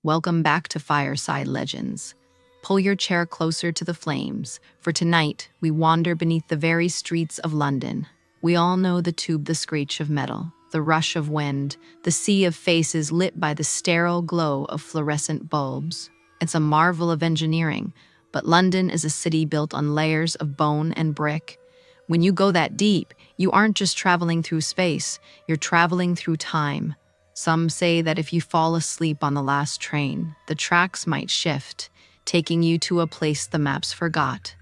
Welcome back to Fireside Legends. Pull your chair closer to the flames, for tonight we wander beneath the very streets of London. We all know the tube, the screech of metal, the rush of wind, the sea of faces lit by the sterile glow of fluorescent bulbs. It's a marvel of engineering, but London is a city built on layers of bone and brick. When you go that deep, you aren't just traveling through space, you're traveling through time. Some say that if you fall asleep on the last train, the tracks might shift, taking you to a place the maps forgot.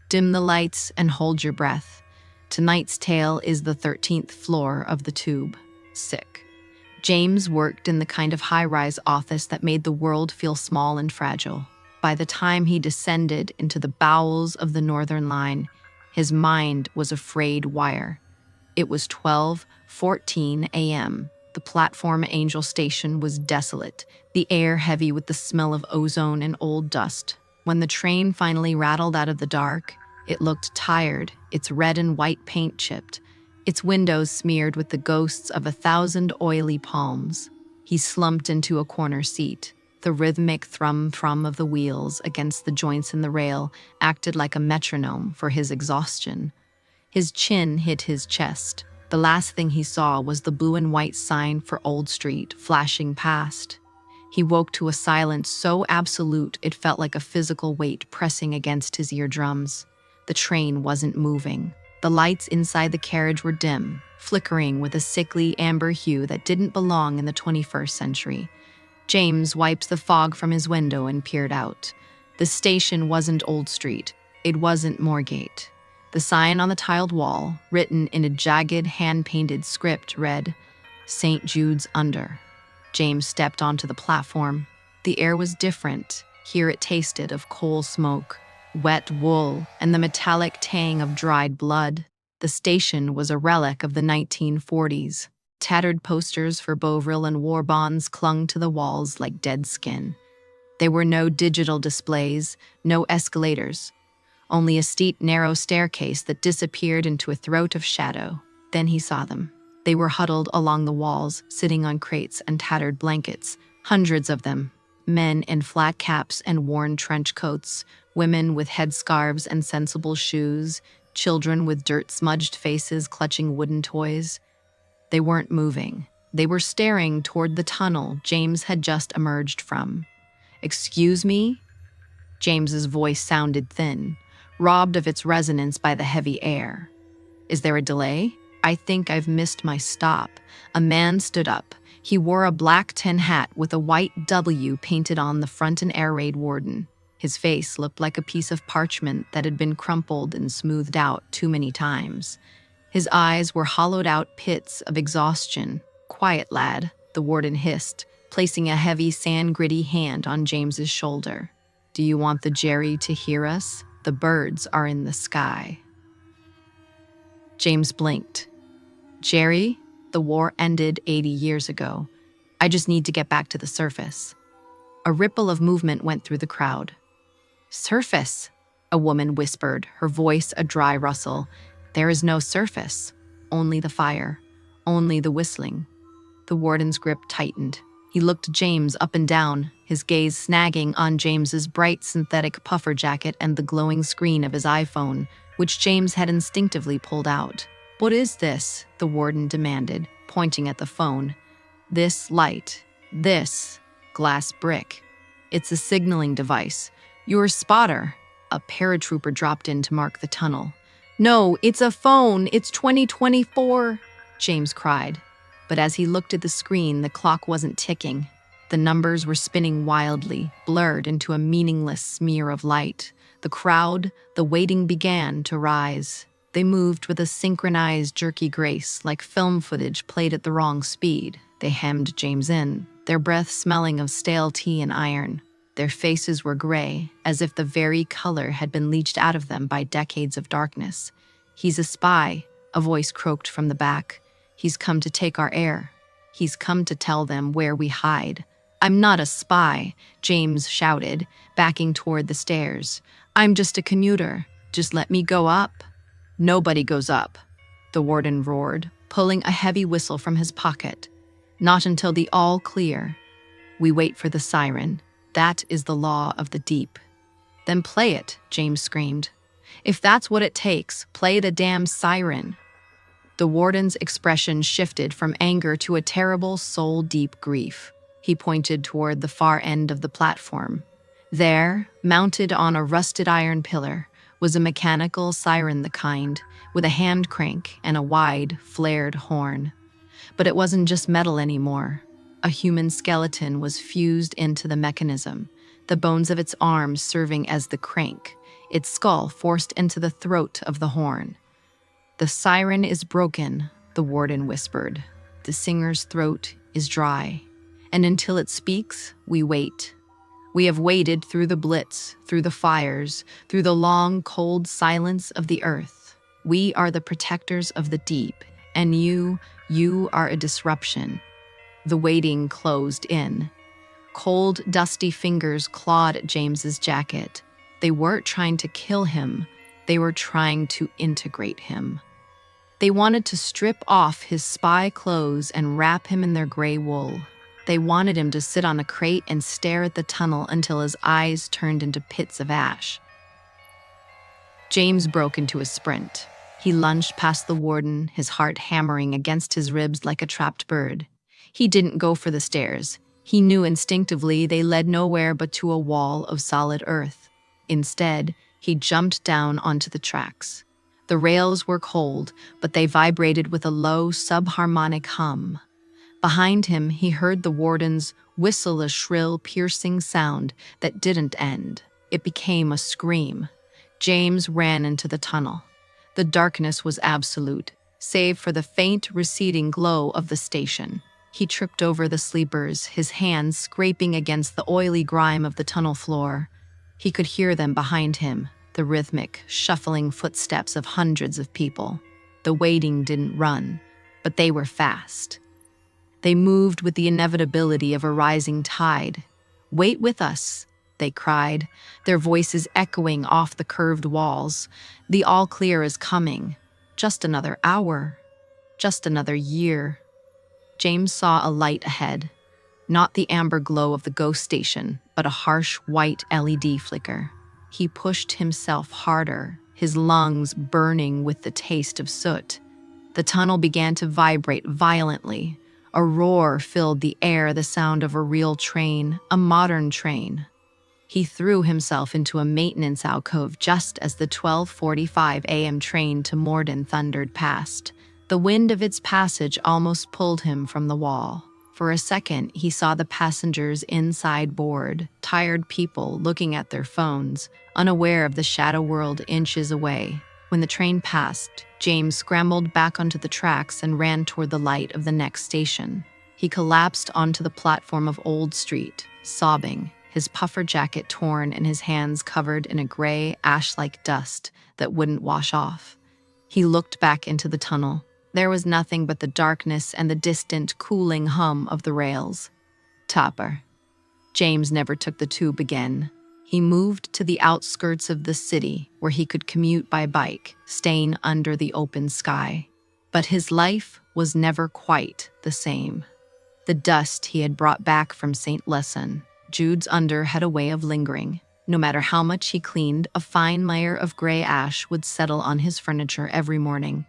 Dim the lights and hold your breath. Tonight's tale is the 13th floor of the tube. Sick. James worked in the kind of high-rise office that made the world feel small and fragile. By the time he descended into the bowels of the Northern Line, his mind was a frayed wire. It was 12:14 a.m. The platform Angel Station was desolate, the air heavy with the smell of ozone and old dust. When the train finally rattled out of the dark, it looked tired, its red and white paint chipped, its windows smeared with the ghosts of 1,000 oily palms. He slumped into a corner seat. The rhythmic thrum-thrum of the wheels against the joints in the rail acted like a metronome for his exhaustion. His chin hit his chest. The last thing he saw was the blue and white sign for Old Street flashing past. He woke to a silence so absolute it felt like a physical weight pressing against his eardrums. The train wasn't moving. The lights inside the carriage were dim, flickering with a sickly amber hue that didn't belong in the 21st century. James wiped the fog from his window and peered out. The station wasn't Old Street. It wasn't Moorgate. The sign on the tiled wall, written in a jagged, hand-painted script, read, "St. Jude's Under." James stepped onto the platform. The air was different. Here it tasted of coal smoke, wet wool, and the metallic tang of dried blood. The station was a relic of the 1940s. Tattered posters for Bovril and war bonds clung to the walls like dead skin. There were no digital displays, no escalators. Only a steep, narrow staircase that disappeared into a throat of shadow. Then he saw them. They were huddled along the walls, sitting on crates and tattered blankets, hundreds of them. Men in flat caps and worn trench coats, women with headscarves and sensible shoes, children with dirt-smudged faces clutching wooden toys. They weren't moving. They were staring toward the tunnel James had just emerged from. "Excuse me?" James's voice sounded thin, robbed of its resonance by the heavy air. "Is there a delay? I think I've missed my stop." A man stood up. He wore a black tin hat with a white W painted on the front, an air raid warden. His face looked like a piece of parchment that had been crumpled and smoothed out too many times. His eyes were hollowed-out pits of exhaustion. "Quiet, lad," the warden hissed, placing a heavy, sand-gritty hand on James's shoulder. "Do you want the Jerry to hear us? The birds are in the sky." James blinked. "Jerry? The war ended 80 years ago. I just need to get back to the surface." A ripple of movement went through the crowd. "Surface?" a woman whispered, her voice a dry rustle. "There is no surface. Only the fire. Only the whistling." The warden's grip tightened. He looked James up and down, his gaze snagging on James's bright synthetic puffer jacket and the glowing screen of his iPhone, which James had instinctively pulled out. "What is this?" the warden demanded, pointing at the phone. "This light. This glass brick. It's a signaling device. You're a spotter." A paratrooper dropped in to mark the tunnel. "No, it's a phone. It's 2024, James cried. But as he looked at the screen, the clock wasn't ticking. The numbers were spinning wildly, blurred into a meaningless smear of light. The crowd, the waiting began to rise. They moved with a synchronized, jerky grace, like film footage played at the wrong speed. They hemmed James in, their breath smelling of stale tea and iron. Their faces were gray, as if the very color had been leached out of them by decades of darkness. "He's a spy," a voice croaked from the back. "He's come to take our air. He's come to tell them where we hide." "I'm not a spy," James shouted, backing toward the stairs. "I'm just a commuter. Just let me go up." "Nobody goes up," the warden roared, pulling a heavy whistle from his pocket. "Not until the all clear." We wait for the siren. That is the law of the deep. Then play it, James screamed. If that's what it takes, play the damn siren. The warden's expression shifted from anger to a terrible, soul-deep grief. He pointed toward the far end of the platform. There, mounted on a rusted iron pillar, was a mechanical siren the kind, with a hand crank and a wide, flared horn. But it wasn't just metal anymore. A human skeleton was fused into the mechanism, the bones of its arms serving as the crank, its skull forced into the throat of the horn. "The siren is broken," the warden whispered. "The singer's throat is dry. And until it speaks, we wait. We have waited through the blitz, through the fires, through the long, cold silence of the earth. We are the protectors of the deep, and you are a disruption." The waiting closed in. Cold, dusty fingers clawed at James's jacket. They weren't trying to kill him. They were trying to integrate him. They wanted to strip off his spy clothes and wrap him in their gray wool. They wanted him to sit on a crate and stare at the tunnel until his eyes turned into pits of ash. James broke into a sprint. He lunged past the warden, his heart hammering against his ribs like a trapped bird. He didn't go for the stairs. He knew instinctively they led nowhere but to a wall of solid earth. Instead, he jumped down onto the tracks. The rails were cold, but they vibrated with a low, subharmonic hum. Behind him, he heard the wardens whistle a shrill, piercing sound that didn't end. It became a scream. James ran into the tunnel. The darkness was absolute, save for the faint, receding glow of the station. He tripped over the sleepers, his hands scraping against the oily grime of the tunnel floor. He could hear them behind him, the rhythmic, shuffling footsteps of hundreds of people. The waiting didn't run, but they were fast. They moved with the inevitability of a rising tide. "Wait with us," they cried, their voices echoing off the curved walls. "The all clear is coming. Just another hour. Just another year." James saw a light ahead. Not the amber glow of the ghost station, but a harsh white LED flicker. He pushed himself harder, his lungs burning with the taste of soot. The tunnel began to vibrate violently. A roar filled the air, the sound of a real train, a modern train. He threw himself into a maintenance alcove just as the 12:45 a.m. train to Morden thundered past. The wind of its passage almost pulled him from the wall. For a second, he saw the passengers inside bored, tired people looking at their phones, unaware of the shadow world inches away. When the train passed, James scrambled back onto the tracks and ran toward the light of the next station. He collapsed onto the platform of Old Street, sobbing, his puffer jacket torn and his hands covered in a gray, ash-like dust that wouldn't wash off. He looked back into the tunnel. There was nothing but the darkness and the distant, cooling hum of the rails. Topper. James never took the tube again. He moved to the outskirts of the city where he could commute by bike, staying under the open sky. But his life was never quite the same. The dust he had brought back from St. Lesson, Jude's under had a way of lingering. No matter how much he cleaned, a fine layer of gray ash would settle on his furniture every morning.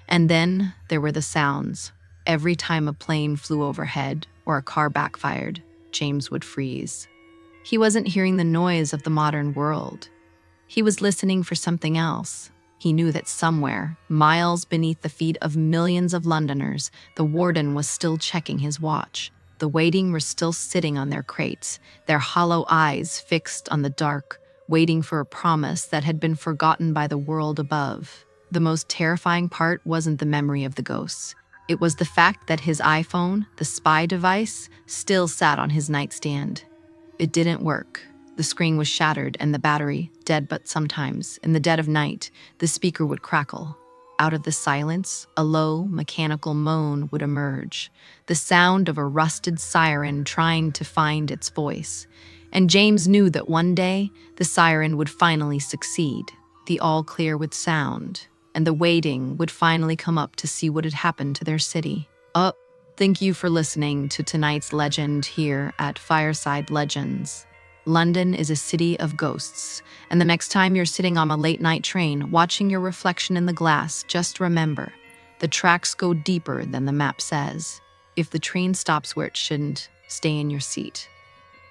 And then there were the sounds. Every time a plane flew overhead or a car backfired, James would freeze. He wasn't hearing the noise of the modern world. He was listening for something else. He knew that somewhere, miles beneath the feet of millions of Londoners, the warden was still checking his watch. The waiting were still sitting on their crates, their hollow eyes fixed on the dark, waiting for a promise that had been forgotten by the world above. The most terrifying part wasn't the memory of the ghosts. It was the fact that his iPhone, the spy device, still sat on his nightstand. It didn't work. The screen was shattered and the battery, dead but sometimes, in the dead of night, the speaker would crackle. Out of the silence, a low, mechanical moan would emerge, the sound of a rusted siren trying to find its voice. And James knew that one day, the siren would finally succeed. The all clear would sound, and the waiting would finally come up to see what had happened to their city. Thank you for listening to tonight's legend here at Fireside Legends. London is a city of ghosts, and the next time you're sitting on a late night train watching your reflection in the glass, just remember the tracks go deeper than the map says. If the train stops where it shouldn't, stay in your seat.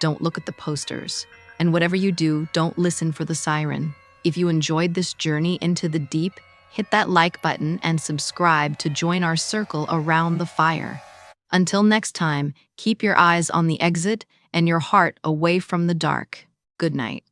Don't look at the posters. And whatever you do, don't listen for the siren. If you enjoyed this journey into the deep, hit that like button and subscribe to join our circle around the fire. Until next time, keep your eyes on the exit and your heart away from the dark. Good night.